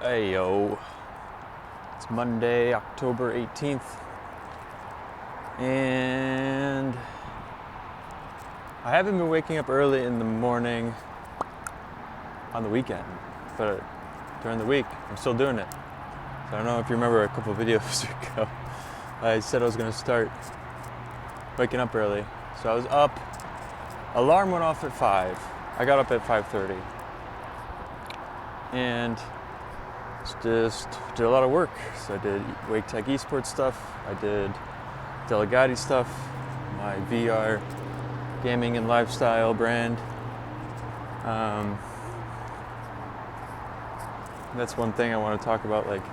Hey yo, it's Monday, October 18th, and I haven't been waking up early in the morning on the weekend, but during the week, I'm still doing it. So I don't know if you remember a couple of videos ago, I said I was gonna start waking up early. So I was up, alarm went off at 5. I got up at 5:30, and just did a lot of work. So I did Wake Tech Esports stuff, I did Delegati stuff, my VR gaming and lifestyle brand. That's one thing I want to talk about. Like,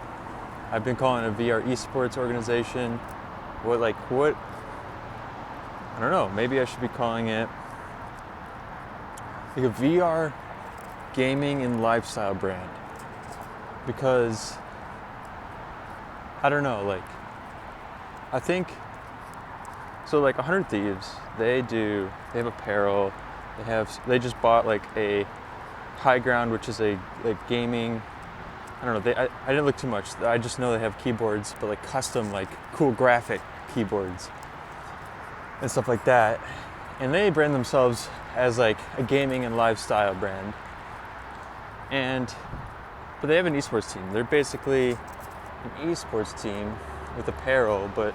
I've been calling it a VR esports organization. What, I don't know, maybe I should be calling it like a VR gaming and lifestyle brand. Because, I don't know, like, I think, so like 100 Thieves, they have apparel, they just bought like a High Ground, which is a gaming, I don't know, I didn't look too much, I just know they have keyboards, but like custom, like cool graphic keyboards and stuff like that. And they brand themselves as like a gaming and lifestyle brand. But they have an esports team. They're basically an esports team with apparel, but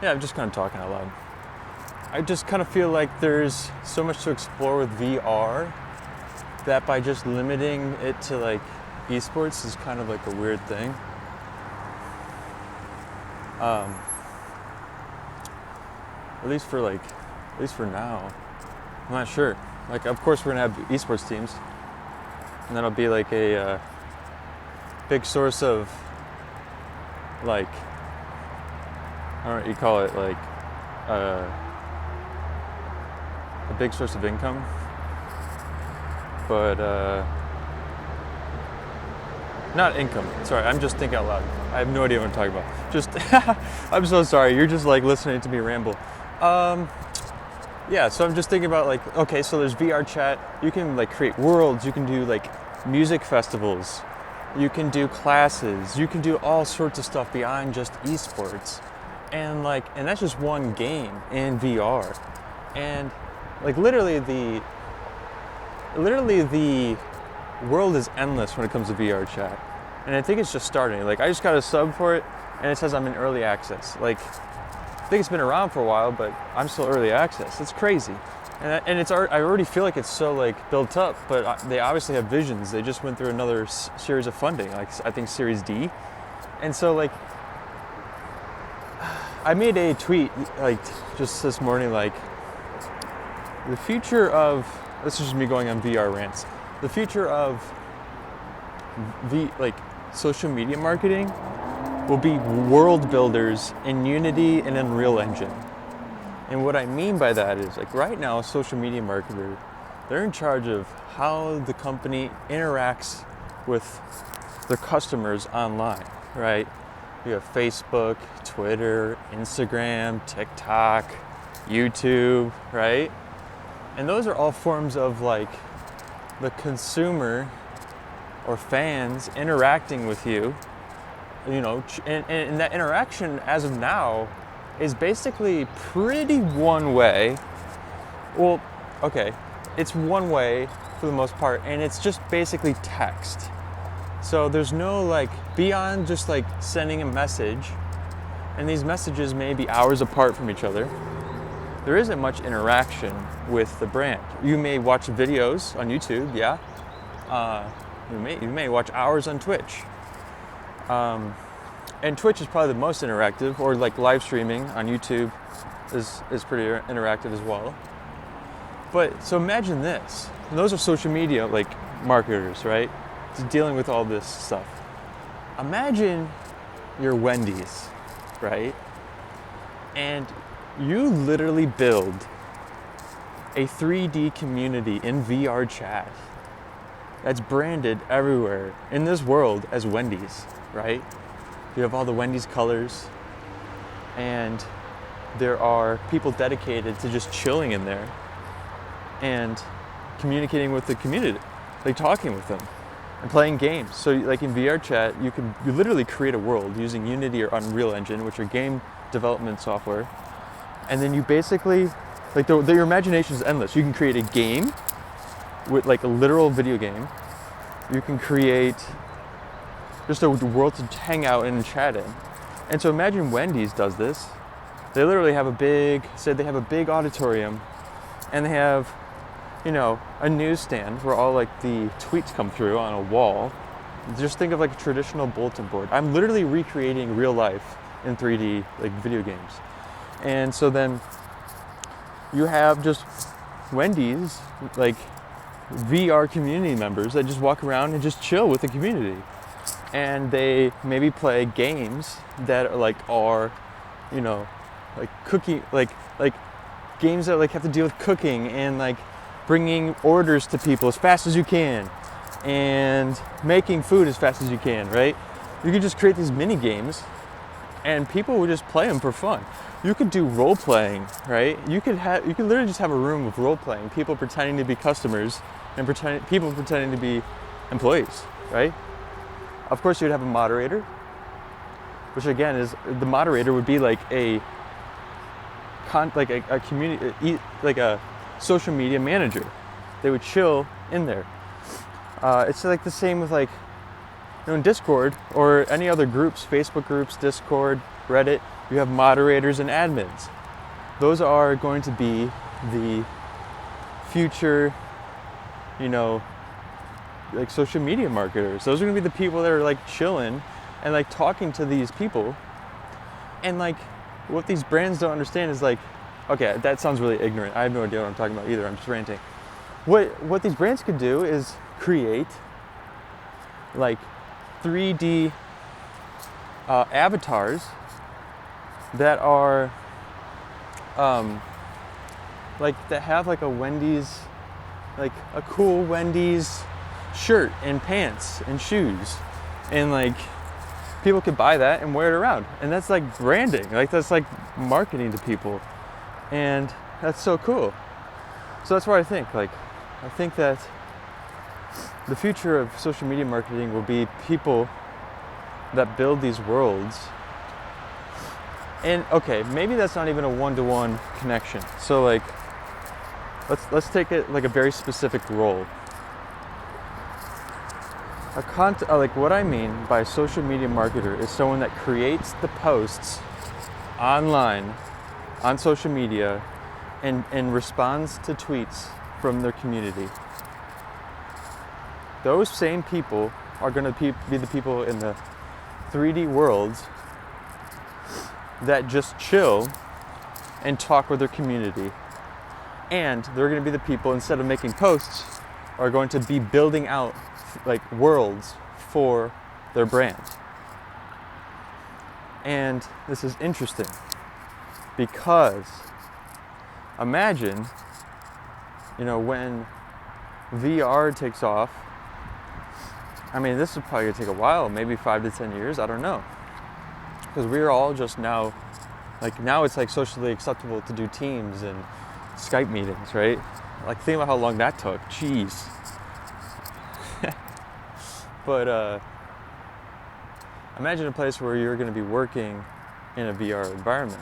yeah, I'm just kind of talking out loud. I just kind of feel like there's so much to explore with VR that by just limiting it to like esports is kind of like a weird thing. At least for now. I'm not sure. Like, of course we're gonna have esports teams, and that'll be like a big source of, like, I don't know what you call it, like a big source of income. But not income. Sorry, I'm just thinking out loud. I have no idea what I'm talking about. Just, I'm so sorry. You're just like listening to me ramble. Yeah, so I'm just thinking about like, okay, so there's VR chat. You can like create worlds. You can do like music festivals. You can do classes. You can do all sorts of stuff beyond just esports. And that's just one game in VR. And like literally the world is endless when it comes to VR chat. And I think it's just starting. Like, I just got a sub for it and it says I'm in early access. Like, I think it's been around for a while, but I'm still early access. It's crazy. And it's I already feel like it's so like built up, but they obviously have visions. They just went through another series of funding, like I think Series D. And so like, I made a tweet like just this morning, like, the future of, this is just me going on VR rants. The future of social media marketing will be world builders in Unity and Unreal Engine. And what I mean by that is, like, right now, a social media marketer, they're in charge of how the company interacts with their customers online, right? You have Facebook, Twitter, Instagram, TikTok, YouTube, right? And those are all forms of like the consumer or fans interacting with you, you know, and that interaction as of now is basically pretty one way. Well, okay, it's one way for the most part, and it's just basically text. So there's no like, beyond just like sending a message, and these messages may be hours apart from each other, there isn't much interaction with the brand. You may watch videos on YouTube, yeah. You may watch hours on Twitch. And Twitch is probably the most interactive, or like live streaming on YouTube is pretty interactive as well. But so imagine this. And those are social media like marketers, right? Just dealing with all this stuff. Imagine you're Wendy's, right? And you literally build a 3D community in VR chat that's branded everywhere in this world as Wendy's, right? You have all the Wendy's colors, and there are people dedicated to just chilling in there and communicating with the community, like talking with them. and playing games. So like in VR chat, you literally create a world using Unity or Unreal Engine, which are game development software. And then you basically, like your imagination is endless. You can create a game with like a literal video game. You can create just a world to hang out and chat in. And so imagine Wendy's does this. They literally have a big auditorium, and they have, you know, a newsstand where all like the tweets come through on a wall. Just think of like a traditional bulletin board. I'm literally recreating real life in 3D, like video games. And so then you have just Wendy's, like VR community members that just walk around and just chill with the community. And they maybe play games that are, you know, like cooking, like games that like have to deal with cooking and like bringing orders to people as fast as you can and making food as fast as you can, right? You could just create these mini games and people would just play them for fun. You could do role playing, right? You could literally just have a room of role playing, people pretending to be customers and people pretending to be employees, right? Of course, you'd have a moderator, which again is the moderator would be like a community, like a social media manager. They would chill in there. It's like the same with like, you know, in Discord or any other groups, Facebook groups, Discord, Reddit. You have moderators and admins. Those are going to be the future, you know, like social media marketers. Those are gonna be the people that are like chilling and like talking to these people. And like what these brands don't understand is like, okay, that sounds really ignorant. I have no idea what I'm talking about either. I'm just ranting. What these brands could do is create like 3D avatars that are like that have like a Wendy's, like a cool Wendy's shirt and pants and shoes, and like people could buy that and wear it around, and that's like branding, like that's like marketing to people, and that's so cool. So that's what I think that the future of social media marketing will be people that build these worlds. And okay, maybe that's not even a one-to-one connection. So like let's take it like a very specific role. Like what I mean by social media marketer is someone that creates the posts online on social media and responds to tweets from their community. Those same people are going to be the people in the 3D worlds that just chill and talk with their community. And they're going to be the people, instead of making posts, are going to be building out like worlds for their brand. And this is interesting because imagine, you know, when VR takes off, I mean, this is probably gonna take a while, maybe 5 to 10 years, I don't know. Because we're all just now it's like socially acceptable to do Teams and Skype meetings, right? Like think about how long that took, jeez. But imagine a place where you're gonna be working in a VR environment.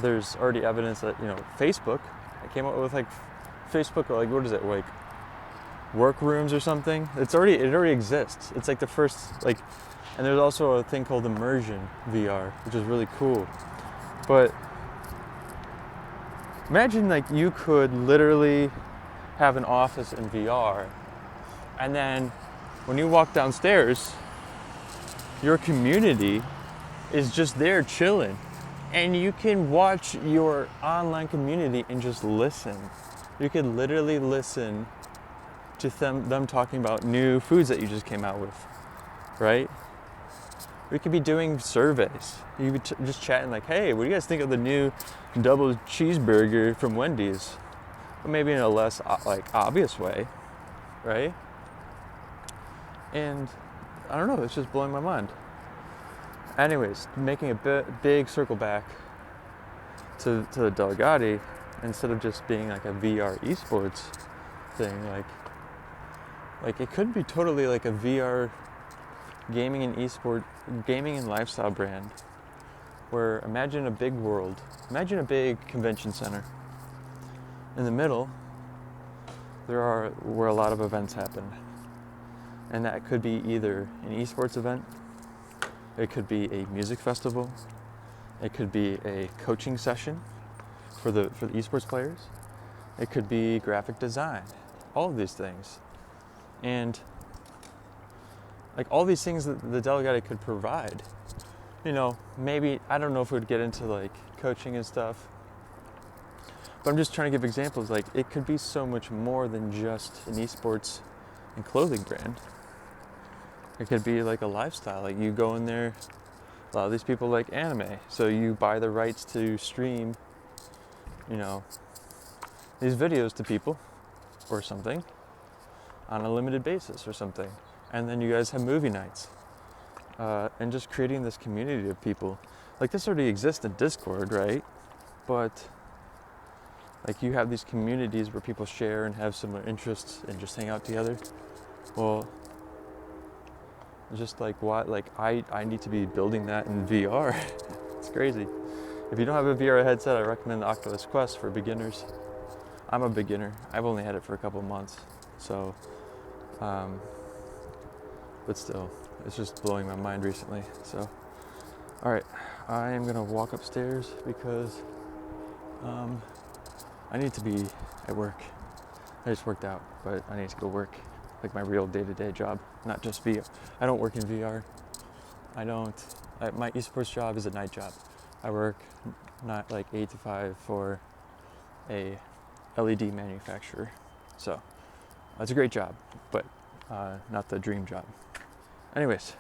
There's already evidence that, you know, Facebook, I came up with like Facebook, or like, what is it, like workrooms or something? It already exists. It's like the first, like, and there's also a thing called immersion VR, which is really cool. But imagine like you could literally have an office in VR, and then when you walk downstairs, your community is just there chilling, and you can watch your online community and just listen. You could literally listen to them talking about new foods that you just came out with, right? We could be doing surveys. You could just chatting like, hey, what do you guys think of the new double cheeseburger from Wendy's? But maybe in a less like obvious way, right? And I don't know, it's just blowing my mind. Anyways, making a big circle back to the Delegati, instead of just being like a VR esports thing, Like it could be totally like a VR gaming and gaming and lifestyle brand where imagine a big world, imagine a big convention center. In the middle, there are where a lot of events happen. And that could be either an esports event, it could be a music festival, it could be a coaching session for the esports players, it could be graphic design, all of these things. And like all these things that the Delegati could provide, you know, maybe, I don't know if we'd get into like coaching and stuff, but I'm just trying to give examples. Like it could be so much more than just an esports and clothing brand. It could be like a lifestyle. Like you go in there, a lot of these people like anime, so you buy the rights to stream, you know, these videos to people or something on a limited basis or something. And then you guys have movie nights. And just creating this community of people. Like this already exists in Discord, right? But like you have these communities where people share and have similar interests and just hang out together. Well, just like what, like I need to be building that in VR. It's crazy. If you don't have a VR headset, I recommend the Oculus Quest for beginners. I'm a beginner. I've only had it for a couple months. So, but still, it's just blowing my mind recently. So, all right, I am gonna walk upstairs because I need to be at work. I just worked out, but I need to go work, like my real day-to-day job, not just VR. I don't work in VR. My esports job is a night job. I work not like 8 to 5 for a LED manufacturer. So it's a great job, but not the dream job. Anyways,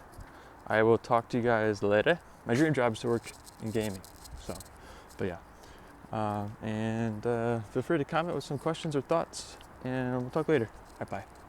I will talk to you guys later. My dream job is to work in gaming. So, but yeah. And feel free to comment with some questions or thoughts, and we'll talk later. Bye-bye.